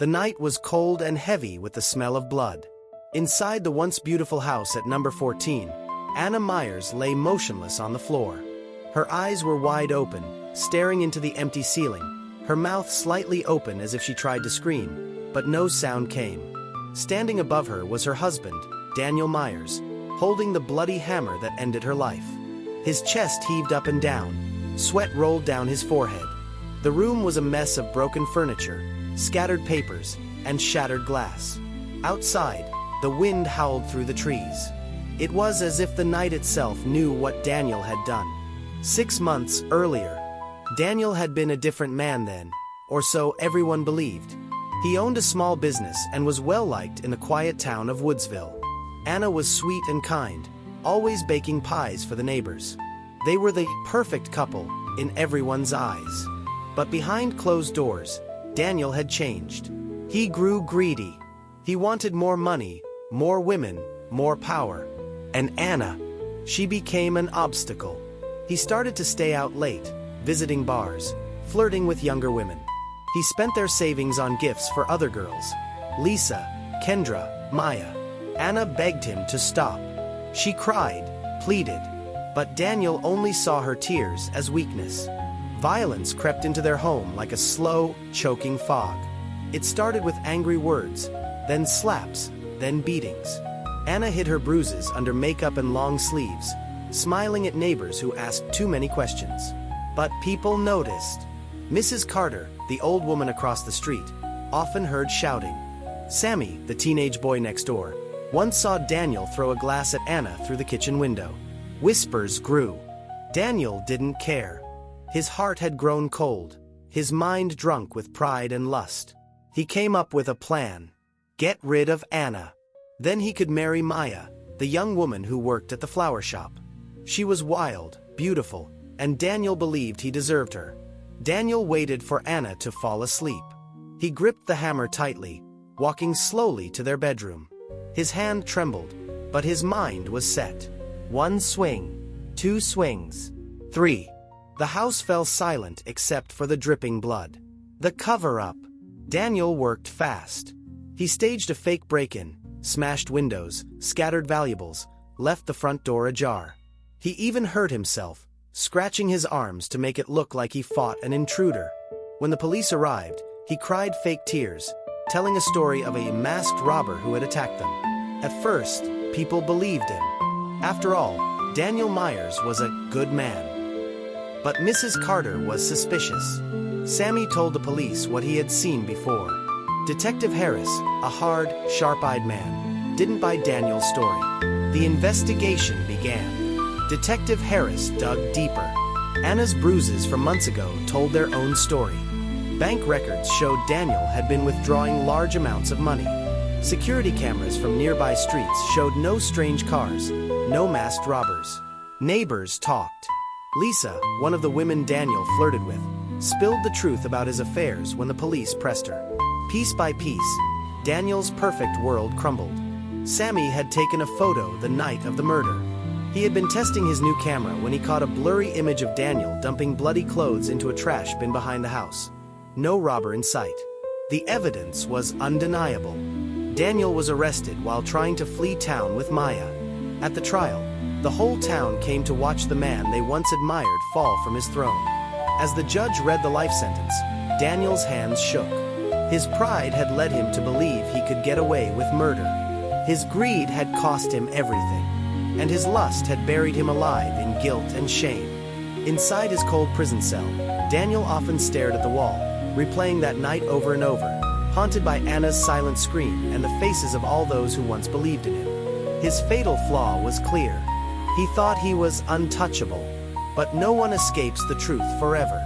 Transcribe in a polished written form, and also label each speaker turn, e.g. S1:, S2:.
S1: The night was cold and heavy with the smell of blood. Inside the once beautiful house at number 14, Anna Myers lay motionless on the floor. Her eyes were wide open, staring into the empty ceiling, her mouth slightly open as if she tried to scream, but no sound came. Standing above her was her husband, Daniel Myers, holding the bloody hammer that ended her life. His chest heaved up and down, sweat rolled down his forehead. The room was a mess of broken furniture, scattered papers, and shattered glass. Outside, the wind howled through the trees. It was as if the night itself knew what Daniel had done. 6 months earlier, Daniel had been a different man then, or so everyone believed. He owned a small business and was well-liked in the quiet town of Woodsville. Anna was sweet and kind, always baking pies for the neighbors. They were the perfect couple in everyone's eyes. But behind closed doors, Daniel had changed. He grew greedy. He wanted more money, more women, more power. And Anna, she became an obstacle. He started to stay out late, visiting bars, flirting with younger women. He spent their savings on gifts for other girls. Lisa, Kendra, Maya. Anna begged him to stop. She cried, pleaded, but Daniel only saw her tears as weakness. Violence crept into their home like a slow, choking fog. It started with angry words, then slaps, then beatings. Anna hid her bruises under makeup and long sleeves, smiling at neighbors who asked too many questions. But people noticed. Mrs. Carter, the old woman across the street, often heard shouting. Sammy, the teenage boy next door, once saw Daniel throw a glass at Anna through the kitchen window. Whispers grew. Daniel didn't care. His heart had grown cold, his mind drunk with pride and lust. He came up with a plan. Get rid of Anna. Then he could marry Maya, the young woman who worked at the flower shop. She was wild, beautiful, and Daniel believed he deserved her. Daniel waited for Anna to fall asleep. He gripped the hammer tightly, walking slowly to their bedroom. His hand trembled, but his mind was set. 1 swing, 2 swings, 3. The house fell silent except for the dripping blood. The cover-up. Daniel worked fast. He staged a fake break-in, smashed windows, scattered valuables, left the front door ajar. He even hurt himself, scratching his arms to make it look like he fought an intruder. When the police arrived, he cried fake tears, telling a story of a masked robber who had attacked them. At first, people believed him. After all, Daniel Myers was a good man. But Mrs. Carter was suspicious. Sammy told the police what he had seen before. Detective Harris, a hard, sharp-eyed man, didn't buy Daniel's story. The investigation began. Detective Harris dug deeper. Anna's bruises from months ago told their own story. Bank records showed Daniel had been withdrawing large amounts of money. Security cameras from nearby streets showed no strange cars, no masked robbers. Neighbors talked. Lisa, one of the women Daniel flirted with, spilled the truth about his affairs when the police pressed her. Piece by piece, Daniel's perfect world crumbled. Sammy had taken a photo the night of the murder. He had been testing his new camera when he caught a blurry image of Daniel dumping bloody clothes into a trash bin behind the house. No robber in sight. The evidence was undeniable. Daniel was arrested while trying to flee town with Maya. At the trial, the whole town came to watch the man they once admired fall from his throne. As the judge read the life sentence, Daniel's hands shook. His pride had led him to believe he could get away with murder. His greed had cost him everything, and his lust had buried him alive in guilt and shame. Inside his cold prison cell, Daniel often stared at the wall, replaying that night over and over, haunted by Anna's silent scream and the faces of all those who once believed in him. His fatal flaw was clear. He thought he was untouchable, but no one escapes the truth forever.